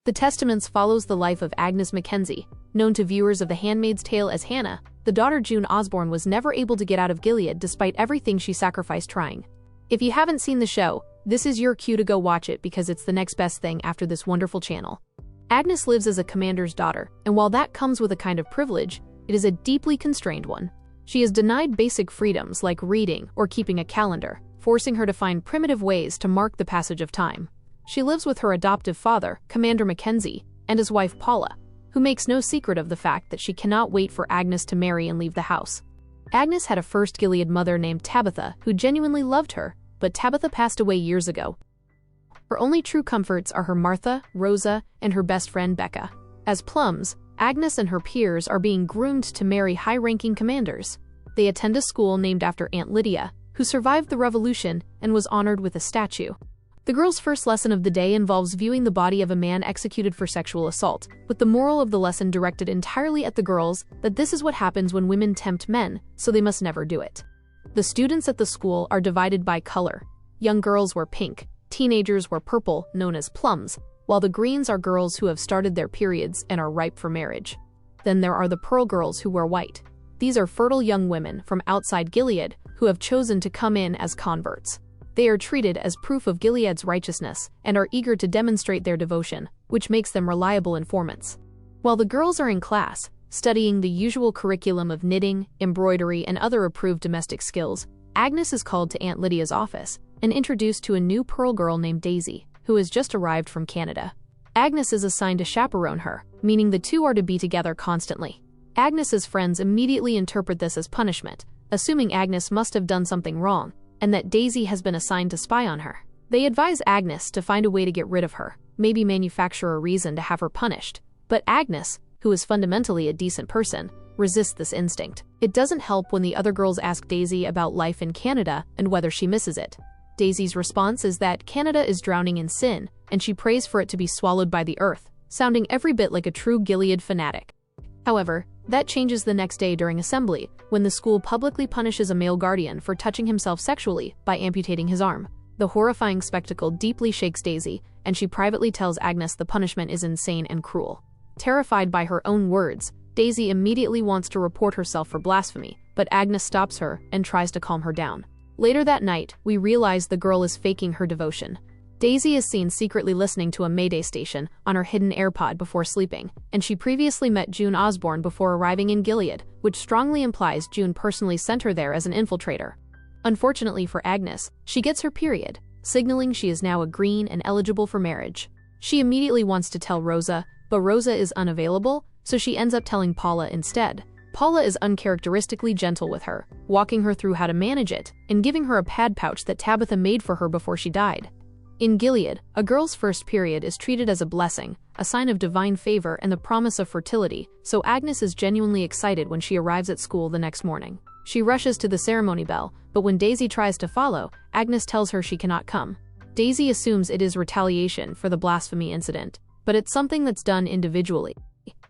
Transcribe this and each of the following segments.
The Testaments follows the life of Agnes Mackenzie. Known to viewers of The Handmaid's Tale as Hannah, the daughter June Osborne was never able to get out of Gilead despite everything she sacrificed trying. If you haven't seen the show, this is your cue to go watch it because it's the next best thing after this wonderful channel. Agnes lives as a commander's daughter, and while that comes with a kind of privilege, it is a deeply constrained one. She is denied basic freedoms like reading or keeping a calendar, forcing her to find primitive ways to mark the passage of time. She lives with her adoptive father, Commander Mackenzie, and his wife Paula, who makes no secret of the fact that she cannot wait for Agnes to marry and leave the house. Agnes had a first Gilead mother named Tabitha who genuinely loved her, but Tabitha passed away years ago. Her only true comforts are her Martha, Rosa, and her best friend Becca. As plums, Agnes and her peers are being groomed to marry high-ranking commanders. They attend a school named after Aunt Lydia, who survived the revolution and was honored with a statue. The girls' first lesson of the day involves viewing the body of a man executed for sexual assault, with the moral of the lesson directed entirely at the girls that this is what happens when women tempt men, so they must never do it. The students at the school are divided by color. Young girls wear pink, teenagers wear purple, known as plums, while the greens are girls who have started their periods and are ripe for marriage. Then there are the pearl girls who wear white. These are fertile young women from outside Gilead who have chosen to come in as converts. They are treated as proof of Gilead's righteousness and are eager to demonstrate their devotion, which makes them reliable informants. While the girls are in class, studying the usual curriculum of knitting, embroidery, and other approved domestic skills, Agnes is called to Aunt Lydia's office and introduced to a new pearl girl named Daisy, who has just arrived from Canada. Agnes is assigned to chaperone her, meaning the two are to be together constantly. Agnes's friends immediately interpret this as punishment, assuming Agnes must have done something wrong, and that Daisy has been assigned to spy on her. They advise Agnes to find a way to get rid of her, maybe manufacture a reason to have her punished. But Agnes, who is fundamentally a decent person, resists this instinct. It doesn't help when the other girls ask Daisy about life in Canada and whether she misses it. Daisy's response is that Canada is drowning in sin, and she prays for it to be swallowed by the earth, sounding every bit like a true Gilead fanatic. However, that changes the next day during assembly, when the school publicly punishes a male guardian for touching himself sexually by amputating his arm. The horrifying spectacle deeply shakes Daisy, and she privately tells Agnes the punishment is insane and cruel. Terrified by her own words, Daisy immediately wants to report herself for blasphemy, but Agnes stops her and tries to calm her down. Later that night, we realize the girl is faking her devotion. Daisy is seen secretly listening to a Mayday station on her hidden AirPod before sleeping, and she previously met June Osborne before arriving in Gilead, which strongly implies June personally sent her there as an infiltrator. Unfortunately for Agnes, she gets her period, signaling she is now a green and eligible for marriage. She immediately wants to tell Rosa, but Rosa is unavailable, so she ends up telling Paula instead. Paula is uncharacteristically gentle with her, walking her through how to manage it, and giving her a pad pouch that Tabitha made for her before she died. In Gilead, a girl's first period is treated as a blessing, a sign of divine favor and the promise of fertility, so Agnes is genuinely excited when she arrives at school the next morning. She rushes to the ceremony bell, but when Daisy tries to follow, Agnes tells her she cannot come. Daisy assumes it is retaliation for the blasphemy incident, but it's something that's done individually.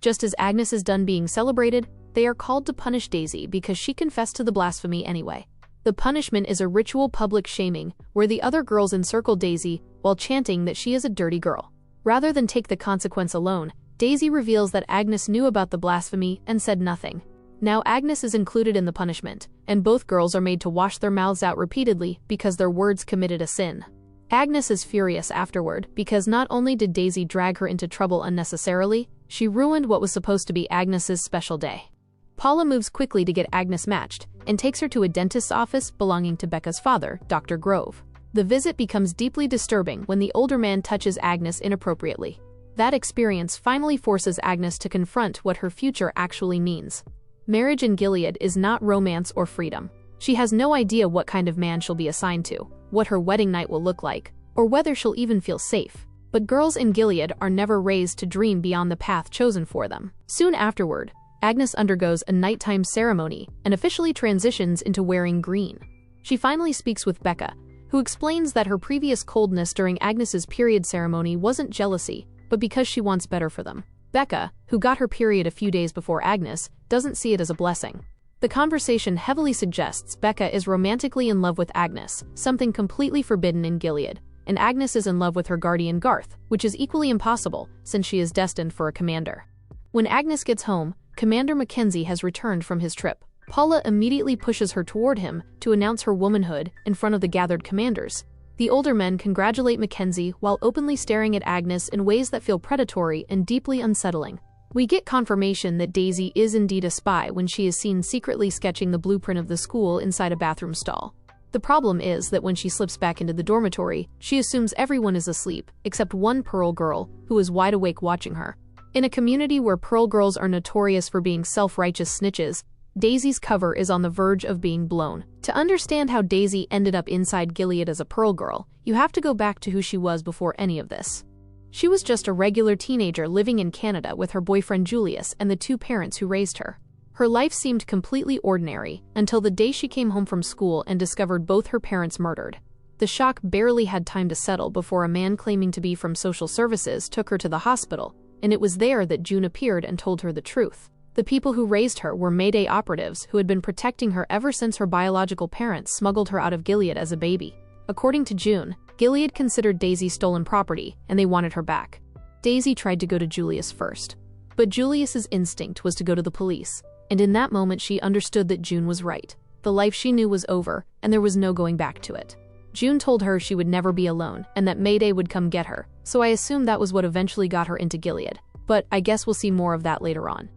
Just as Agnes is done being celebrated, they are called to punish Daisy because she confessed to the blasphemy anyway. The punishment is a ritual public shaming, where the other girls encircle Daisy while chanting that she is a dirty girl. Rather than take the consequence alone, Daisy reveals that Agnes knew about the blasphemy and said nothing. Now Agnes is included in the punishment, and both girls are made to wash their mouths out repeatedly because their words committed a sin. Agnes is furious afterward because not only did Daisy drag her into trouble unnecessarily, she ruined what was supposed to be Agnes's special day. Paula moves quickly to get Agnes matched and takes her to a dentist's office belonging to Becca's father, Dr. Grove. The visit becomes deeply disturbing when the older man touches Agnes inappropriately. That experience finally forces Agnes to confront what her future actually means. Marriage in Gilead is not romance or freedom. She has no idea what kind of man she'll be assigned to, what her wedding night will look like, or whether she'll even feel safe. But girls in Gilead are never raised to dream beyond the path chosen for them. Soon afterward, Agnes undergoes a nighttime ceremony and officially transitions into wearing green. She finally speaks with Becca, who explains that her previous coldness during Agnes's period ceremony wasn't jealousy, but because she wants better for them. Becca, who got her period a few days before Agnes, doesn't see it as a blessing. The conversation heavily suggests Becca is romantically in love with Agnes, something completely forbidden in Gilead. and Agnes is in love with her guardian Garth, which is equally impossible since she is destined for a commander. When Agnes gets home, Commander Mackenzie has returned from his trip. Paula immediately pushes her toward him to announce her womanhood in front of the gathered commanders. The older men congratulate Mackenzie while openly staring at Agnes in ways that feel predatory and deeply unsettling. We get confirmation that Daisy is indeed a spy when she is seen secretly sketching the blueprint of the school inside a bathroom stall. The problem is that when she slips back into the dormitory, she assumes everyone is asleep, except one Pearl girl, who is wide awake watching her. In a community where Pearl girls are notorious for being self-righteous snitches, Daisy's cover is on the verge of being blown. To understand how Daisy ended up inside Gilead as a Pearl girl, you have to go back to who she was before any of this. She was just a regular teenager living in Canada with her boyfriend Julius and the two parents who raised her. Her life seemed completely ordinary until the day she came home from school and discovered both her parents murdered. The shock barely had time to settle before a man claiming to be from social services took her to the hospital, and it was there that June appeared and told her the truth. The people who raised her were Mayday operatives who had been protecting her ever since her biological parents smuggled her out of Gilead as a baby. According to June, Gilead considered Daisy stolen property, and they wanted her back. Daisy tried to go to Julius first. But Julius's instinct was to go to the police, and in that moment she understood that June was right. The life she knew was over, and there was no going back to it. June told her she would never be alone, and that Mayday would come get her, so I assume that was what eventually got her into Gilead. But I guess we'll see more of that later on.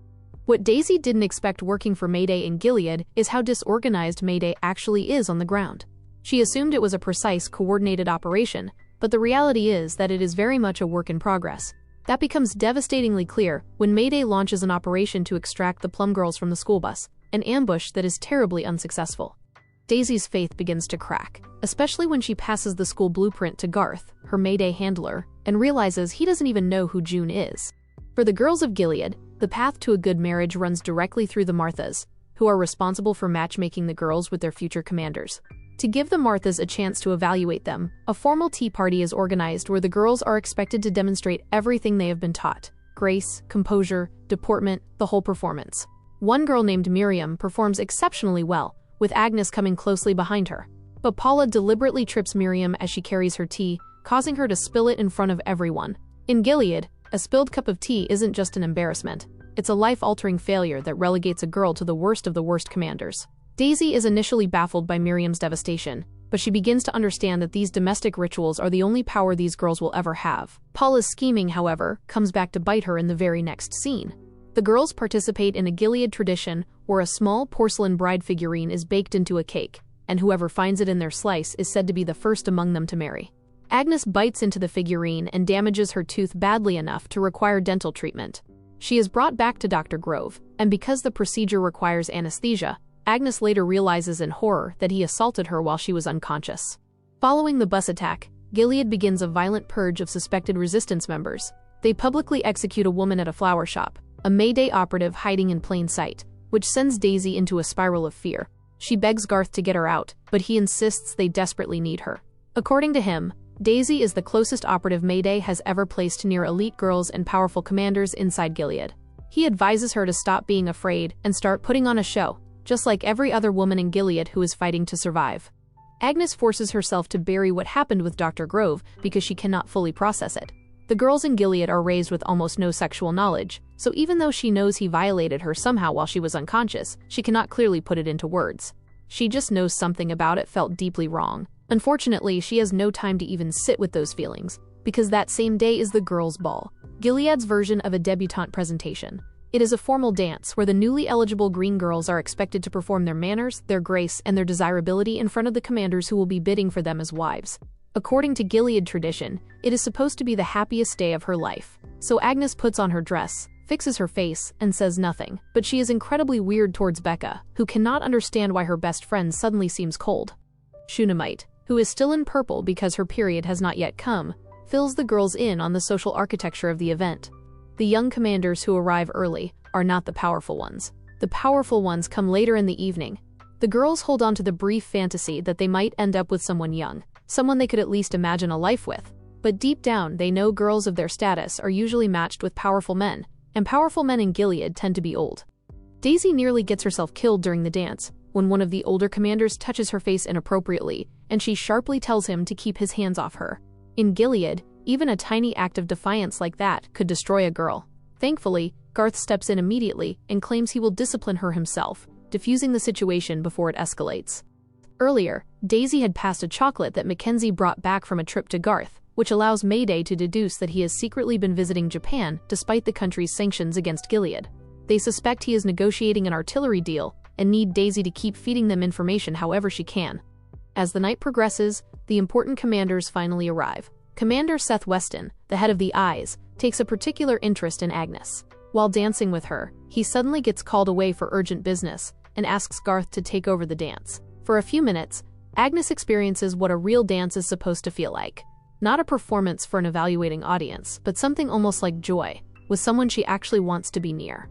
What Daisy didn't expect working for Mayday in Gilead is how disorganized Mayday actually is on the ground. She assumed it was a precise, coordinated operation, but the reality is that it is very much a work in progress. That becomes devastatingly clear when Mayday launches an operation to extract the Plum Girls from the school bus, an ambush that is terribly unsuccessful. Daisy's faith begins to crack, especially when she passes the school blueprint to Garth, her Mayday handler, and realizes he doesn't even know who June is. For the girls of Gilead, the path to a good marriage runs directly through the Marthas, who are responsible for matchmaking the girls with their future commanders. To give the Marthas a chance to evaluate them, a formal tea party is organized where the girls are expected to demonstrate everything they have been taught: grace, composure, deportment, the whole performance. One girl named Miriam performs exceptionally well, with Agnes coming closely behind her. But Paula deliberately trips Miriam as she carries her tea, causing her to spill it in front of everyone. In Gilead, a spilled cup of tea isn't just an embarrassment. It's a life-altering failure that relegates a girl to the worst of the worst commanders. Daisy is initially baffled by Miriam's devastation, but she begins to understand that these domestic rituals are the only power these girls will ever have. Paula's scheming, however, comes back to bite her in the very next scene. The girls participate in a Gilead tradition where a small porcelain bride figurine is baked into a cake, and whoever finds it in their slice is said to be the first among them to marry. Agnes bites into the figurine and damages her tooth badly enough to require dental treatment. She is brought back to Dr. Grove, and because the procedure requires anesthesia, Agnes later realizes in horror that he assaulted her while she was unconscious. Following the bus attack, Gilead begins a violent purge of suspected resistance members. They publicly execute a woman at a flower shop, a Mayday operative hiding in plain sight, which sends Daisy into a spiral of fear. She begs Garth to get her out, but he insists they desperately need her. According to him, Daisy is the closest operative Mayday has ever placed near elite girls and powerful commanders inside Gilead. He advises her to stop being afraid and start putting on a show, just like every other woman in Gilead who is fighting to survive. Agnes forces herself to bury what happened with Dr. Grove because she cannot fully process it. The girls in Gilead are raised with almost no sexual knowledge, so even though she knows he violated her somehow while she was unconscious, she cannot clearly put it into words. She just knows something about it felt deeply wrong. Unfortunately, she has no time to even sit with those feelings, because that same day is the girls' ball, Gilead's version of a debutante presentation. It is a formal dance where the newly eligible green girls are expected to perform their manners, their grace, and their desirability in front of the commanders who will be bidding for them as wives. According to Gilead tradition, it is supposed to be the happiest day of her life. So Agnes puts on her dress, fixes her face, and says nothing, but she is incredibly weird towards Becca, who cannot understand why her best friend suddenly seems cold. Shunammite, who is still in purple because her period has not yet come, fills the girls in on the social architecture of the event. The young commanders who arrive early are not the powerful ones. The powerful ones come later in the evening. The girls hold on to the brief fantasy that they might end up with someone young, someone they could at least imagine a life with. But deep down, they know girls of their status are usually matched with powerful men, and powerful men in Gilead tend to be old. Daisy nearly gets herself killed during the dance, when one of the older commanders touches her face inappropriately, and she sharply tells him to keep his hands off her. In Gilead, even a tiny act of defiance like that could destroy a girl. Thankfully, Garth steps in immediately and claims he will discipline her himself, diffusing the situation before it escalates. Earlier, Daisy had passed a chocolate that Mackenzie brought back from a trip to Garth, which allows Mayday to deduce that he has secretly been visiting Japan despite the country's sanctions against Gilead. They suspect he is negotiating an artillery deal and need Daisy to keep feeding them information however she can. As the night progresses, the important commanders finally arrive. Commander Seth Weston, the head of the Eyes, takes a particular interest in Agnes. While dancing with her, he suddenly gets called away for urgent business and asks Garth to take over the dance. For a few minutes, Agnes experiences what a real dance is supposed to feel like. Not a performance for an evaluating audience, but something almost like joy, with someone she actually wants to be near.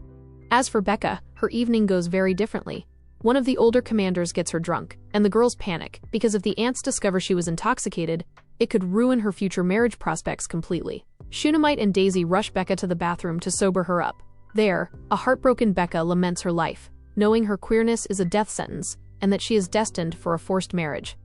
As for Becca, her evening goes very differently. One of the older commanders gets her drunk, and the girls panic, because if the ants discover she was intoxicated, it could ruin her future marriage prospects completely. Shunammite and Daisy rush Becca to the bathroom to sober her up. There, a heartbroken Becca laments her life, knowing her queerness is a death sentence, and that she is destined for a forced marriage.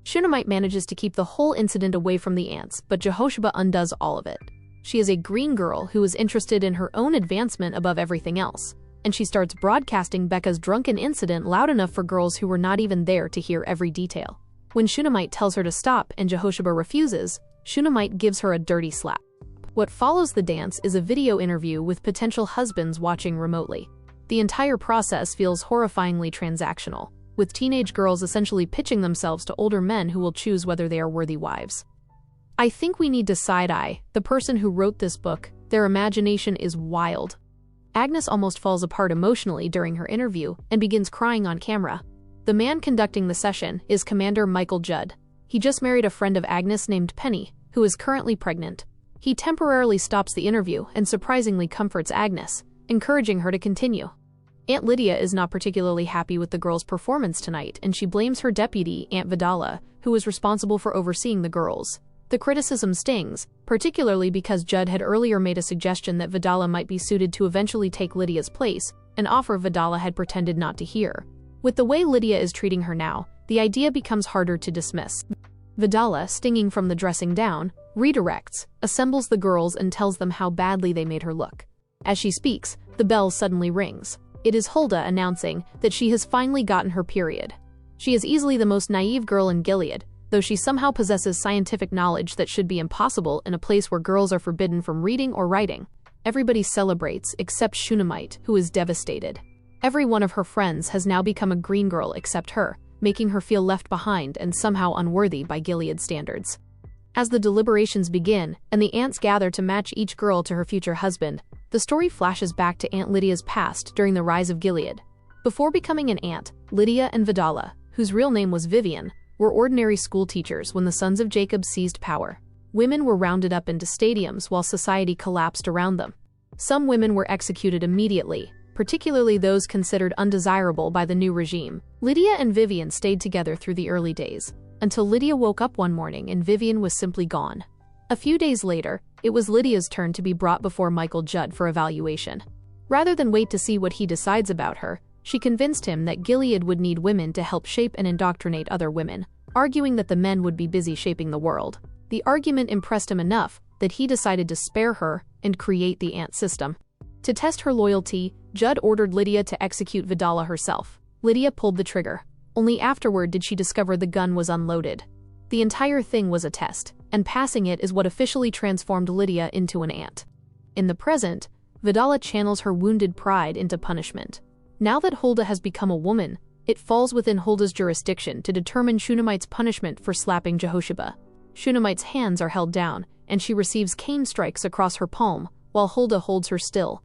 Shunammite manages to keep the whole incident away from the ants, but Jehosheba undoes all of it. She is a green girl who is interested in her own advancement above everything else, and she starts broadcasting Becca's drunken incident loud enough for girls who were not even there to hear every detail. When Shunammite tells her to stop and Jehosheba refuses, Shunammite gives her a dirty slap. What follows the dance is a video interview with potential husbands watching remotely. The entire process feels horrifyingly transactional, with teenage girls essentially pitching themselves to older men who will choose whether they are worthy wives. I think we need to side-eye the person who wrote this book. Their imagination is wild. Agnes almost falls apart emotionally during her interview and begins crying on camera. The man conducting the session is Commander Michael Judd. He just married a friend of Agnes named Penny, who is currently pregnant. He temporarily stops the interview and surprisingly comforts Agnes, encouraging her to continue. Aunt Lydia is not particularly happy with the girls' performance tonight, and she blames her deputy, Aunt Vidala, who is responsible for overseeing the girls. The criticism stings, particularly because Judd had earlier made a suggestion that Vidala might be suited to eventually take Lydia's place, an offer Vidala had pretended not to hear. With the way Lydia is treating her now, the idea becomes harder to dismiss. Vidala, stinging from the dressing down, redirects, assembles the girls and tells them how badly they made her look. As she speaks, the bell suddenly rings. It is Hulda announcing that she has finally gotten her period. She is easily the most naive girl in Gilead, though she somehow possesses scientific knowledge that should be impossible in a place where girls are forbidden from reading or writing. Everybody celebrates except Shunammite, who is devastated. Every one of her friends has now become a green girl except her, making her feel left behind and somehow unworthy by Gilead standards. As the deliberations begin and the ants gather to match each girl to her future husband, the story flashes back to Aunt Lydia's past during the rise of Gilead. Before becoming an aunt, Lydia and Vidala, whose real name was Vivian, were ordinary school teachers when the sons of Jacob seized power. Women were rounded up into stadiums while society collapsed around them. Some women were executed immediately, particularly those considered undesirable by the new regime. Lydia and Vivian stayed together through the early days, until Lydia woke up one morning and Vivian was simply gone. A few days later, it was Lydia's turn to be brought before Michael Judd for evaluation. Rather than wait to see what he decides about her, she convinced him that Gilead would need women to help shape and indoctrinate other women, arguing that the men would be busy shaping the world. The argument impressed him enough that he decided to spare her and create the ant system. To test her loyalty, Judd ordered Lydia to execute Vidala herself. Lydia pulled the trigger. Only afterward did she discover the gun was unloaded. The entire thing was a test, and passing it is what officially transformed Lydia into an ant. In the present, Vidala channels her wounded pride into punishment. Now that Hulda has become a woman, it falls within Hulda's jurisdiction to determine Shunammite's punishment for slapping Jehosheba. Shunammite's hands are held down, and she receives cane strikes across her palm, while Hulda holds her still.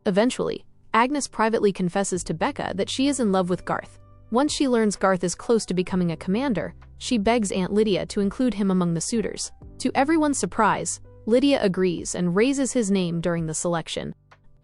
Eventually, Agnes privately confesses to Becca that she is in love with Garth. Once she learns Garth is close to becoming a commander, she begs Aunt Lydia to include him among the suitors. To everyone's surprise, Lydia agrees and raises his name during the selection.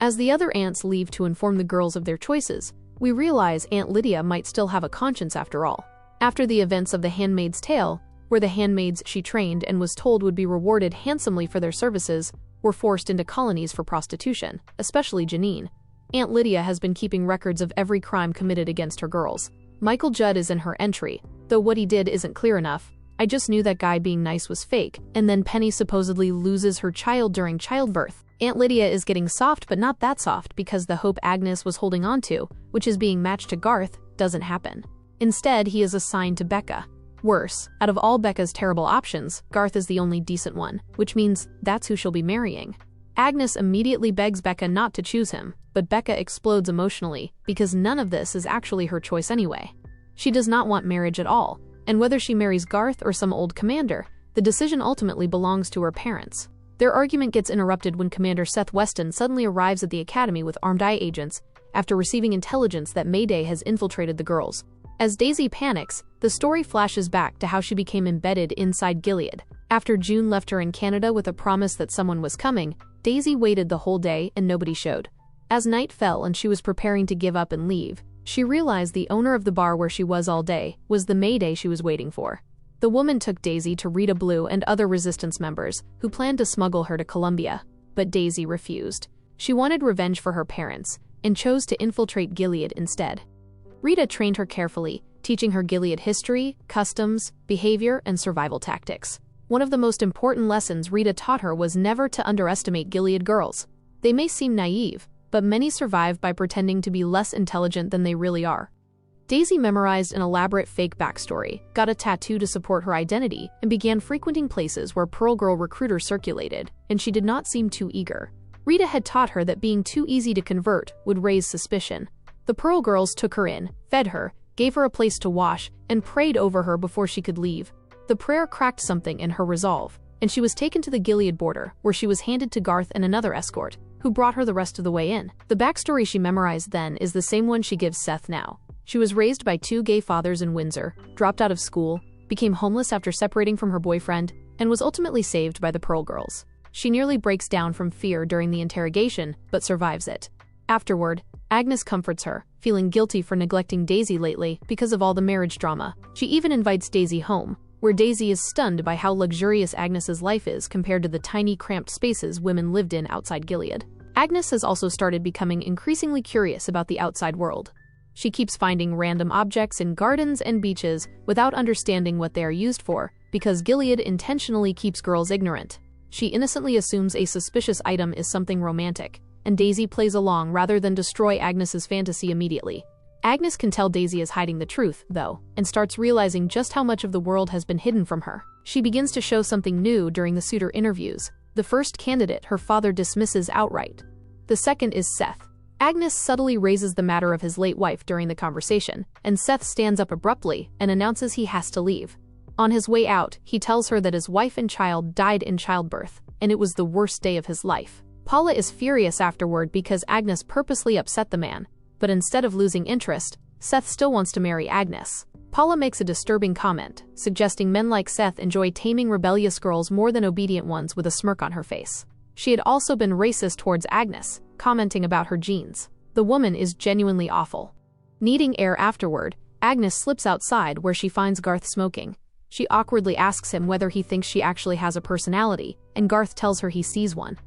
As the other aunts leave to inform the girls of their choices, we realize Aunt Lydia might still have a conscience after all. After the events of The Handmaid's Tale, where the handmaids she trained and was told would be rewarded handsomely for their services, were forced into colonies for prostitution, especially Janine, Aunt Lydia has been keeping records of every crime committed against her girls. Michael Judd is in her entry, though what he did isn't clear enough. I just knew that guy being nice was fake. And then Penny supposedly loses her child during childbirth. Aunt Lydia is getting soft, but not that soft, because the hope Agnes was holding on to, which is being matched to Garth, doesn't happen. Instead, he is assigned to Becca. Worse, out of all Becca's terrible options, Garth is the only decent one, which means that's who she'll be marrying. Agnes immediately begs Becca not to choose him, but Becca explodes emotionally, because none of this is actually her choice anyway. She does not want marriage at all, and whether she marries Garth or some old commander, the decision ultimately belongs to her parents. Their argument gets interrupted when Commander Seth Weston suddenly arrives at the academy with armed agents after receiving intelligence that Mayday has infiltrated the girls. As Daisy panics, the story flashes back to how she became embedded inside Gilead. After June left her in Canada with a promise that someone was coming, Daisy waited the whole day and nobody showed. As night fell and she was preparing to give up and leave, she realized the owner of the bar where she was all day was the Mayday she was waiting for. The woman took Daisy to Rita Blue and other resistance members who planned to smuggle her to Columbia, but Daisy refused. She wanted revenge for her parents and chose to infiltrate Gilead instead. Rita trained her carefully, teaching her Gilead history, customs, behavior, and survival tactics. One of the most important lessons Rita taught her was never to underestimate Gilead girls. They may seem naive, but many survive by pretending to be less intelligent than they really are. Daisy memorized an elaborate fake backstory, got a tattoo to support her identity, and began frequenting places where Pearl Girl recruiters circulated, and she did not seem too eager. Rita had taught her that being too easy to convert would raise suspicion. The Pearl Girls took her in, fed her, gave her a place to wash, and prayed over her before she could leave. The prayer cracked something in her resolve, and she was taken to the Gilead border, where she was handed to Garth and another escort, who brought her the rest of the way in. The backstory she memorized then is the same one she gives Seth now. She was raised by two gay fathers in Windsor, dropped out of school, became homeless after separating from her boyfriend, and was ultimately saved by the Pearl Girls. She nearly breaks down from fear during the interrogation, but survives it. Afterward, Agnes comforts her, feeling guilty for neglecting Daisy lately because of all the marriage drama. She even invites Daisy home, where Daisy is stunned by how luxurious Agnes's life is compared to the tiny, cramped spaces women lived in outside Gilead. Agnes has also started becoming increasingly curious about the outside world. She keeps finding random objects in gardens and beaches without understanding what they are used for, because Gilead intentionally keeps girls ignorant. She innocently assumes a suspicious item is something romantic, and Daisy plays along rather than destroy Agnes's fantasy immediately. Agnes can tell Daisy is hiding the truth, though, and starts realizing just how much of the world has been hidden from her. She begins to show something new during the suitor interviews. The first candidate her father dismisses outright. The second is Seth. Agnes subtly raises the matter of his late wife during the conversation, and Seth stands up abruptly and announces he has to leave. On his way out, he tells her that his wife and child died in childbirth, and it was the worst day of his life. Paula is furious afterward because Agnes purposely upset the man, but instead of losing interest, Seth still wants to marry Agnes. Paula makes a disturbing comment, suggesting men like Seth enjoy taming rebellious girls more than obedient ones, with a smirk on her face. She had also been racist towards Agnes, commenting about her genes. The woman is genuinely awful. Needing air afterward, Agnes slips outside where she finds Garth smoking. She awkwardly asks him whether he thinks she actually has a personality, and Garth tells her he sees one.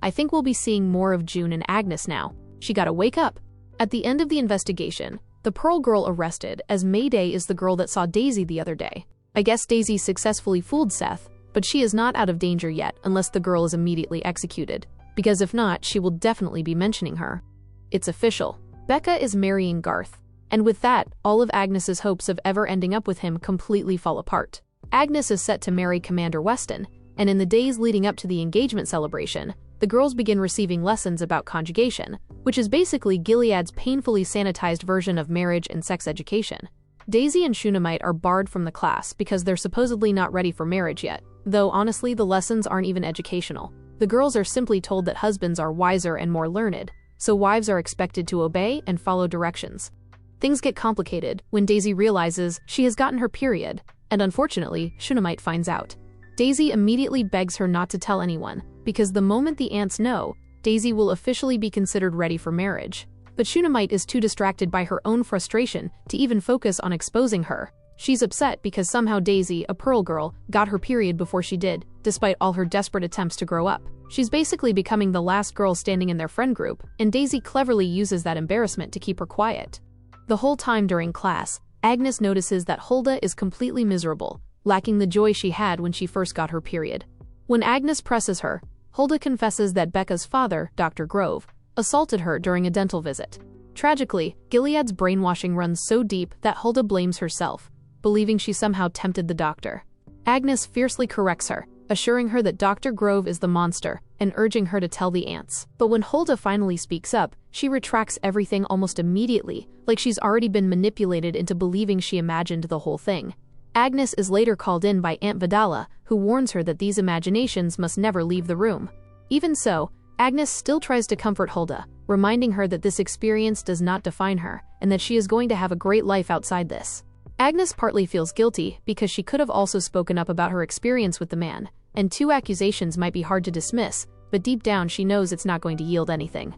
I think we'll be seeing more of June and Agnes now. She gotta wake up. At the end of the investigation, the Pearl Girl arrested as Mayday is the girl that saw Daisy the other day. I guess Daisy successfully fooled Seth, but she is not out of danger yet unless the girl is immediately executed, because if not, she will definitely be mentioning her. It's official. Becca is marrying Garth, and with that, all of Agnes's hopes of ever ending up with him completely fall apart. Agnes is set to marry Commander Weston, and in the days leading up to the engagement celebration, the girls begin receiving lessons about conjugation, which is basically Gilead's painfully sanitized version of marriage and sex education. Daisy and Shunammite are barred from the class because they're supposedly not ready for marriage yet, though honestly the lessons aren't even educational. The girls are simply told that husbands are wiser and more learned, so wives are expected to obey and follow directions. Things get complicated when Daisy realizes she has gotten her period, and unfortunately, Shunammite finds out. Daisy immediately begs her not to tell anyone, because the moment the aunts know, Daisy will officially be considered ready for marriage. But Shunammite is too distracted by her own frustration to even focus on exposing her. She's upset because somehow Daisy, a Pearl Girl, got her period before she did, despite all her desperate attempts to grow up. She's basically becoming the last girl standing in their friend group, and Daisy cleverly uses that embarrassment to keep her quiet. The whole time during class, Agnes notices that Hulda is completely miserable, lacking the joy she had when she first got her period. When Agnes presses her, Hulda confesses that Becca's father, Dr. Grove, assaulted her during a dental visit. Tragically, Gilead's brainwashing runs so deep that Hulda blames herself, believing she somehow tempted the doctor. Agnes fiercely corrects her, assuring her that Dr. Grove is the monster and urging her to tell the aunts. But when Hulda finally speaks up, she retracts everything almost immediately, like she's already been manipulated into believing she imagined the whole thing. Agnes is later called in by Aunt Vidala, who warns her that these imaginations must never leave the room. Even so, Agnes still tries to comfort Hulda, reminding her that this experience does not define her and that she is going to have a great life outside this. Agnes partly feels guilty because she could have also spoken up about her experience with the man, and two accusations might be hard to dismiss, but deep down she knows it's not going to yield anything.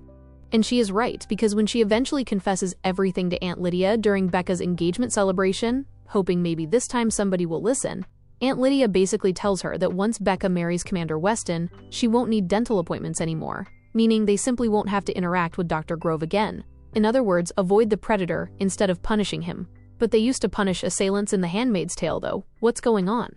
And she is right, because when she eventually confesses everything to Aunt Lydia during Becca's engagement celebration, hoping maybe this time somebody will listen, Aunt Lydia basically tells her that once Becca marries Commander Weston, she won't need dental appointments anymore, meaning they simply won't have to interact with Dr. Grove again. In other words, avoid the predator instead of punishing him. But they used to punish assailants in The Handmaid's Tale though. What's going on?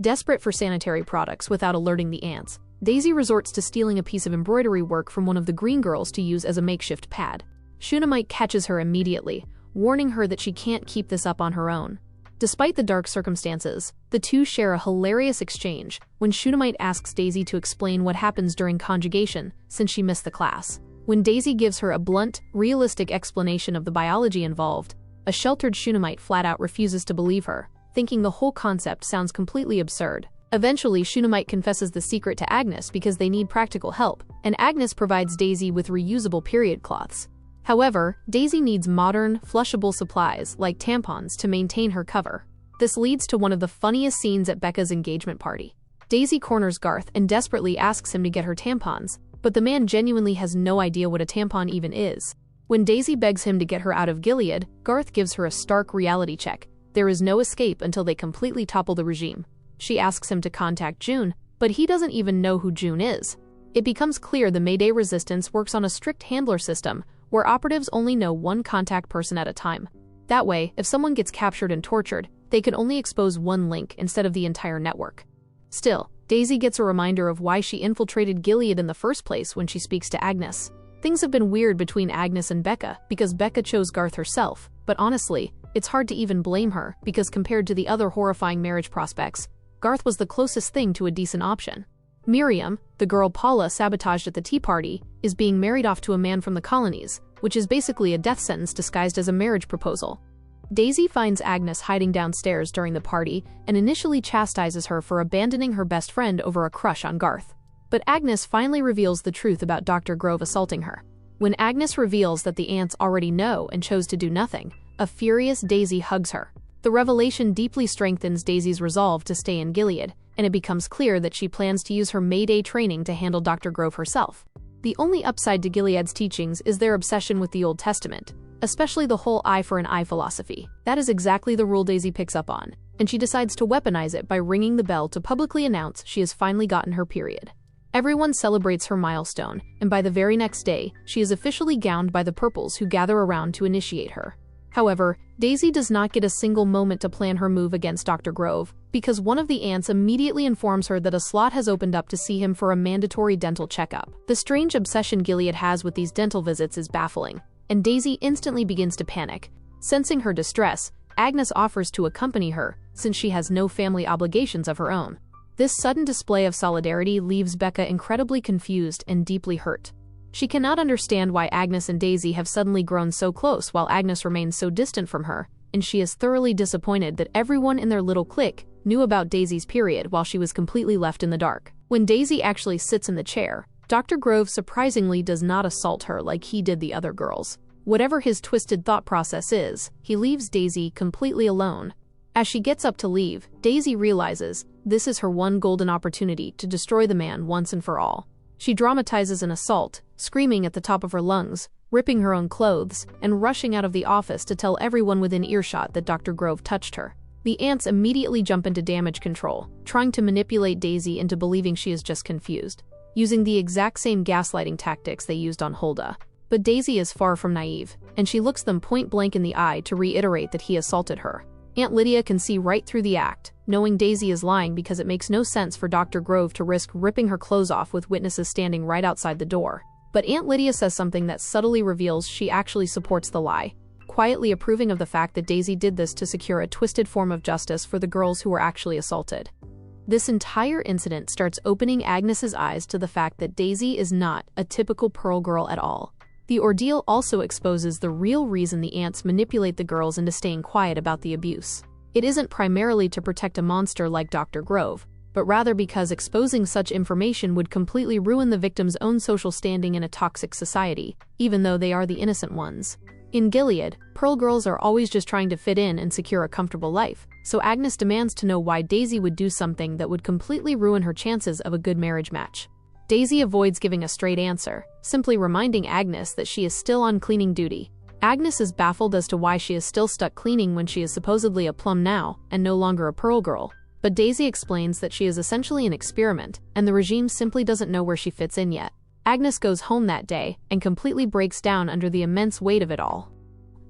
Desperate for sanitary products without alerting the aunts, Daisy resorts to stealing a piece of embroidery work from one of the green girls to use as a makeshift pad. Shunammite catches her immediately, warning her that she can't keep this up on her own. Despite the dark circumstances, the two share a hilarious exchange when Shunammite asks Daisy to explain what happens during conjugation since she missed the class. When Daisy gives her a blunt, realistic explanation of the biology involved, a sheltered Shunammite flat out refuses to believe her, thinking the whole concept sounds completely absurd. Eventually, Shunammite confesses the secret to Agnes because they need practical help, and Agnes provides Daisy with reusable period cloths. However, Daisy needs modern, flushable supplies like tampons to maintain her cover. This leads to one of the funniest scenes at Becca's engagement party. Daisy corners Garth and desperately asks him to get her tampons, but the man genuinely has no idea what a tampon even is. When Daisy begs him to get her out of Gilead, Garth gives her a stark reality check. There is no escape until they completely topple the regime. She asks him to contact June, but he doesn't even know who June is. It becomes clear the Mayday resistance works on a strict handler system, where operatives only know one contact person at a time. That way, if someone gets captured and tortured, they can only expose one link instead of the entire network. Still, Daisy gets a reminder of why she infiltrated Gilead in the first place when she speaks to Agnes. Things have been weird between Agnes and Becca because Becca chose Garth herself, but honestly, it's hard to even blame her because compared to the other horrifying marriage prospects, Garth was the closest thing to a decent option. Miriam, the girl Paula sabotaged at the tea party, is being married off to a man from the colonies, which is basically a death sentence disguised as a marriage proposal. Daisy finds Agnes hiding downstairs during the party and initially chastises her for abandoning her best friend over a crush on Garth. But Agnes finally reveals the truth about Dr. Grove assaulting her. When Agnes reveals that the aunts already know and chose to do nothing, a furious Daisy hugs her. The revelation deeply strengthens Daisy's resolve to stay in Gilead, and it becomes clear that she plans to use her Mayday training to handle Dr. Grove herself. The only upside to Gilead's teachings is their obsession with the Old Testament, especially the whole eye for an eye philosophy. That is exactly the rule Daisy picks up on, and she decides to weaponize it by ringing the bell to publicly announce she has finally gotten her period. Everyone celebrates her milestone, and by the very next day, she is officially gowned by the Purples who gather around to initiate her. However, Daisy does not get a single moment to plan her move against Dr. Grove, because one of the aunts immediately informs her that a slot has opened up to see him for a mandatory dental checkup. The strange obsession Gilead has with these dental visits is baffling, and Daisy instantly begins to panic. Sensing her distress, Agnes offers to accompany her, since she has no family obligations of her own. This sudden display of solidarity leaves Becca incredibly confused and deeply hurt. She cannot understand why Agnes and Daisy have suddenly grown so close while Agnes remains so distant from her, and she is thoroughly disappointed that everyone in their little clique knew about Daisy's period while she was completely left in the dark. When Daisy actually sits in the chair, Dr. Grove surprisingly does not assault her like he did the other girls. Whatever his twisted thought process is, he leaves Daisy completely alone. As she gets up to leave, Daisy realizes this is her one golden opportunity to destroy the man once and for all. She dramatizes an assault, screaming at the top of her lungs, ripping her own clothes, and rushing out of the office to tell everyone within earshot that Dr. Grove touched her. The aunts immediately jump into damage control, trying to manipulate Daisy into believing she is just confused, using the exact same gaslighting tactics they used on Hulda. But Daisy is far from naive, and she looks them point blank in the eye to reiterate that he assaulted her. Aunt Lydia can see right through the act, knowing Daisy is lying because it makes no sense for Dr. Grove to risk ripping her clothes off with witnesses standing right outside the door. But Aunt Lydia says something that subtly reveals she actually supports the lie, quietly approving of the fact that Daisy did this to secure a twisted form of justice for the girls who were actually assaulted. This entire incident starts opening Agnes's eyes to the fact that Daisy is not a typical Pearl girl at all. The ordeal also exposes the real reason the aunts manipulate the girls into staying quiet about the abuse. It isn't primarily to protect a monster like Dr. Grove, but rather because exposing such information would completely ruin the victim's own social standing in a toxic society, even though they are the innocent ones. In Gilead, Pearl girls are always just trying to fit in and secure a comfortable life, so Agnes demands to know why Daisy would do something that would completely ruin her chances of a good marriage match. Daisy avoids giving a straight answer, simply reminding Agnes that she is still on cleaning duty. Agnes is baffled as to why she is still stuck cleaning when she is supposedly a plum now and no longer a Pearl girl, but Daisy explains that she is essentially an experiment, and the regime simply doesn't know where she fits in yet. Agnes goes home that day and completely breaks down under the immense weight of it all.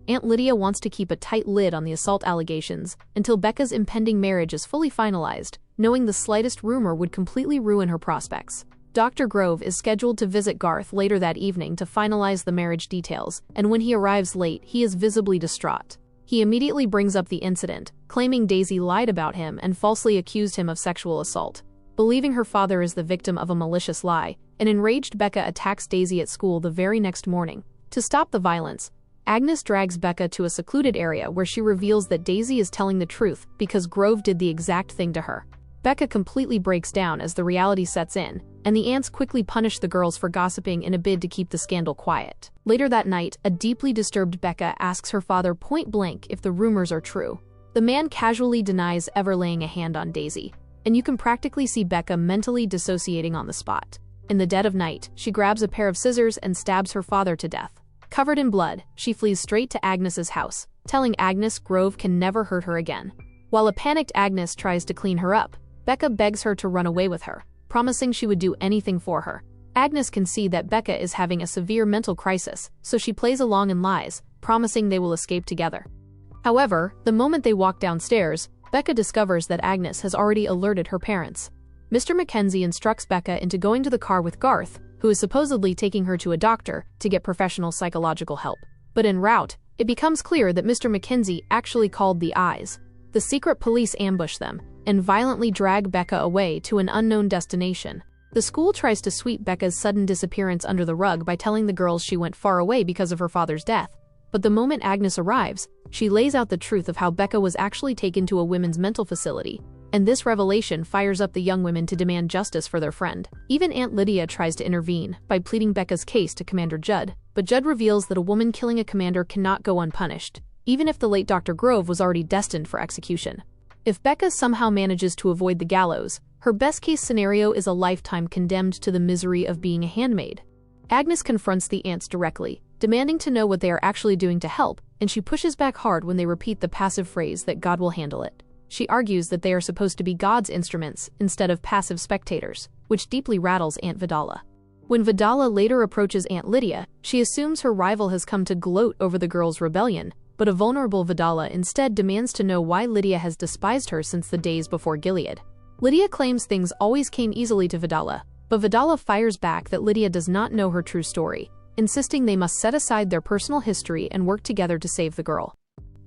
Aunt Lydia wants to keep a tight lid on the assault allegations until Becca's impending marriage is fully finalized, knowing the slightest rumor would completely ruin her prospects. Dr. Grove is scheduled to visit Garth later that evening to finalize the marriage details, and when he arrives late, he is visibly distraught. He immediately brings up the incident, claiming Daisy lied about him and falsely accused him of sexual assault. Believing her father is the victim of a malicious lie, an enraged Becca attacks Daisy at school the very next morning. To stop the violence, Agnes drags Becca to a secluded area where she reveals that Daisy is telling the truth because Grove did the exact thing to her. Becca completely breaks down as the reality sets in, and the aunts quickly punish the girls for gossiping in a bid to keep the scandal quiet. Later that night, a deeply disturbed Becca asks her father point-blank if the rumors are true. The man casually denies ever laying a hand on Daisy, and you can practically see Becca mentally dissociating on the spot. In the dead of night, she grabs a pair of scissors and stabs her father to death. Covered in blood, she flees straight to Agnes's house, telling Agnes Grove can never hurt her again. While a panicked Agnes tries to clean her up, Becca begs her to run away with her, promising she would do anything for her. Agnes can see that Becca is having a severe mental crisis, so she plays along and lies, promising they will escape together. However, the moment they walk downstairs, Becca discovers that Agnes has already alerted her parents. Mr. Mackenzie instructs Becca into going to the car with Garth, who is supposedly taking her to a doctor to get professional psychological help. But en route, it becomes clear that Mr. Mackenzie actually called the Eyes. The secret police ambush them and violently drag Becca away to an unknown destination. The school tries to sweep Becca's sudden disappearance under the rug by telling the girls she went far away because of her father's death. But the moment Agnes arrives, she lays out the truth of how Becca was actually taken to a women's mental facility, and this revelation fires up the young women to demand justice for their friend. Even Aunt Lydia tries to intervene by pleading Becca's case to Commander Judd, but Judd reveals that a woman killing a commander cannot go unpunished, even if the late Dr. Grove was already destined for execution. If Becca somehow manages to avoid the gallows, her best-case scenario is a lifetime condemned to the misery of being a handmaid. Agnes confronts the aunts directly, demanding to know what they are actually doing to help, and she pushes back hard when they repeat the passive phrase that God will handle it. She argues that they are supposed to be God's instruments instead of passive spectators, which deeply rattles Aunt Vidala. When Vidala later approaches Aunt Lydia, she assumes her rival has come to gloat over the girls' rebellion, but a vulnerable Vidala instead demands to know why Lydia has despised her since the days before Gilead. Lydia claims things always came easily to Vidala, but Vidala fires back that Lydia does not know her true story, insisting they must set aside their personal history and work together to save the girl.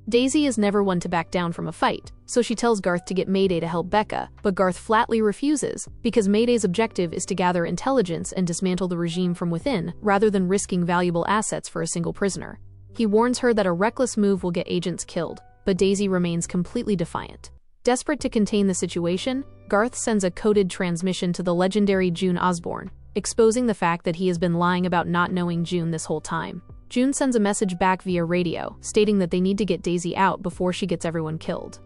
Daisy is never one to back down from a fight, so she tells Garth to get Mayday to help Becca, but Garth flatly refuses, because Mayday's objective is to gather intelligence and dismantle the regime from within, rather than risking valuable assets for a single prisoner. He warns her that a reckless move will get agents killed, but Daisy remains completely defiant. Desperate to contain the situation, Garth sends a coded transmission to the legendary June Osborne, exposing the fact that he has been lying about not knowing June this whole time. June sends a message back via radio, stating that they need to get Daisy out before she gets everyone killed.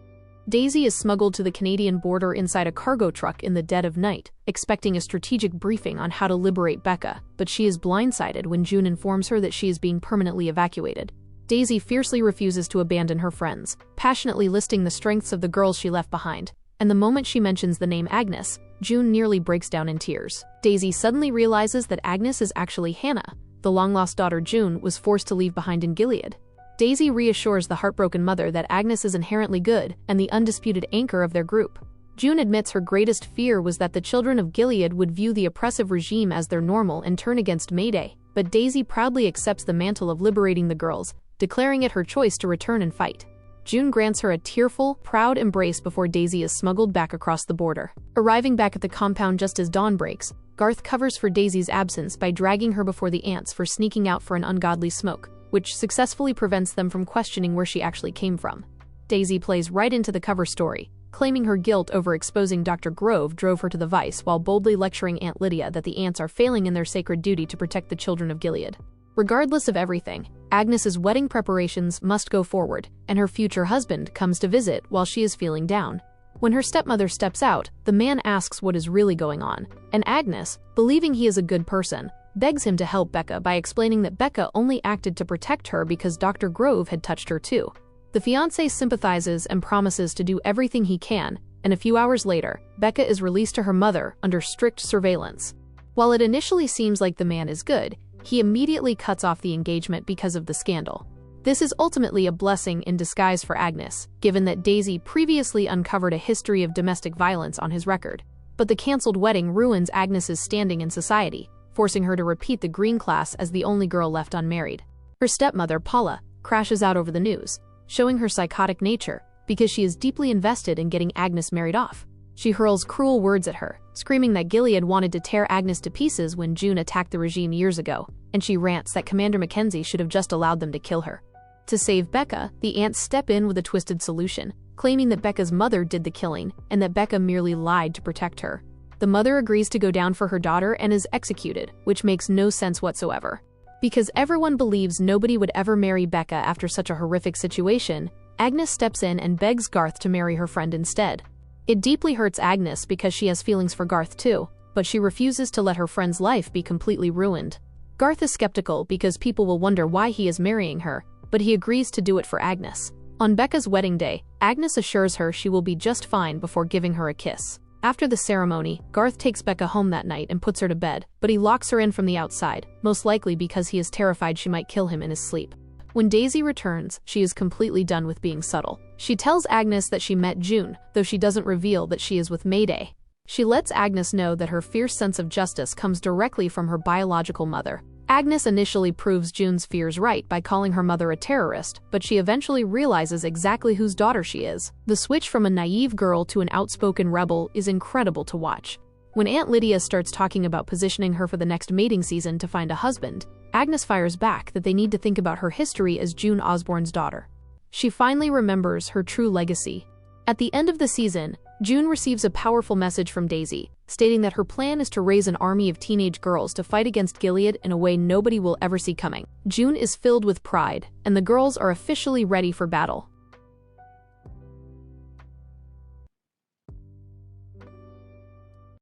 Daisy is smuggled to the Canadian border inside a cargo truck in the dead of night, expecting a strategic briefing on how to liberate Becca, but she is blindsided when June informs her that she is being permanently evacuated. Daisy fiercely refuses to abandon her friends, passionately listing the strengths of the girls she left behind, and the moment she mentions the name Agnes, June nearly breaks down in tears. Daisy suddenly realizes that Agnes is actually Hannah. The long-lost daughter June was forced to leave behind in Gilead. Daisy reassures the heartbroken mother that Agnes is inherently good and the undisputed anchor of their group. June admits her greatest fear was that the children of Gilead would view the oppressive regime as their normal and turn against Mayday, but Daisy proudly accepts the mantle of liberating the girls, declaring it her choice to return and fight. June grants her a tearful, proud embrace before Daisy is smuggled back across the border. Arriving back at the compound just as dawn breaks, Garth covers for Daisy's absence by dragging her before the ants for sneaking out for an ungodly smoke, which successfully prevents them from questioning where she actually came from. Daisy plays right into the cover story, claiming her guilt over exposing Dr. Grove drove her to the vice while boldly lecturing Aunt Lydia that the ants are failing in their sacred duty to protect the children of Gilead. Regardless of everything, Agnes's wedding preparations must go forward, and her future husband comes to visit while she is feeling down. When her stepmother steps out, the man asks what is really going on, and Agnes, believing he is a good person, begs him to help Becca by explaining that Becca only acted to protect her because Dr. Grove had touched her too. The fiancé sympathizes and promises to do everything he can, and a few hours later, Becca is released to her mother under strict surveillance. While it initially seems like the man is good, he immediately cuts off the engagement because of the scandal. This is ultimately a blessing in disguise for Agnes, given that Daisy previously uncovered a history of domestic violence on his record. But the cancelled wedding ruins Agnes's standing in society, forcing her to repeat the green class as the only girl left unmarried. Her stepmother, Paula, crashes out over the news, showing her psychotic nature because she is deeply invested in getting Agnes married off. She hurls cruel words at her, screaming that Gilead wanted to tear Agnes to pieces when June attacked the regime years ago, and she rants that Commander Mackenzie should have just allowed them to kill her. To save Becca, the ants step in with a twisted solution, claiming that Becca's mother did the killing and that Becca merely lied to protect her. The mother agrees to go down for her daughter and is executed, which makes no sense whatsoever. Because everyone believes nobody would ever marry Becca after such a horrific situation, Agnes steps in and begs Garth to marry her friend instead. It deeply hurts Agnes because she has feelings for Garth too, but she refuses to let her friend's life be completely ruined. Garth is skeptical because people will wonder why he is marrying her, but he agrees to do it for Agnes. On Becca's wedding day, Agnes assures her she will be just fine before giving her a kiss. After the ceremony, Garth takes Becca home that night and puts her to bed, but he locks her in from the outside, most likely because he is terrified she might kill him in his sleep. When Daisy returns, she is completely done with being subtle. She tells Agnes that she met June, though she doesn't reveal that she is with Mayday. She lets Agnes know that her fierce sense of justice comes directly from her biological mother. Agnes initially proves June's fears right by calling her mother a terrorist, but she eventually realizes exactly whose daughter she is. The switch from a naive girl to an outspoken rebel is incredible to watch. When Aunt Lydia starts talking about positioning her for the next mating season to find a husband, Agnes fires back that they need to think about her history as June Osborne's daughter. She finally remembers her true legacy. At the end of the season, June receives a powerful message from Daisy, stating that her plan is to raise an army of teenage girls to fight against Gilead in a way nobody will ever see coming. June is filled with pride, and the girls are officially ready for battle.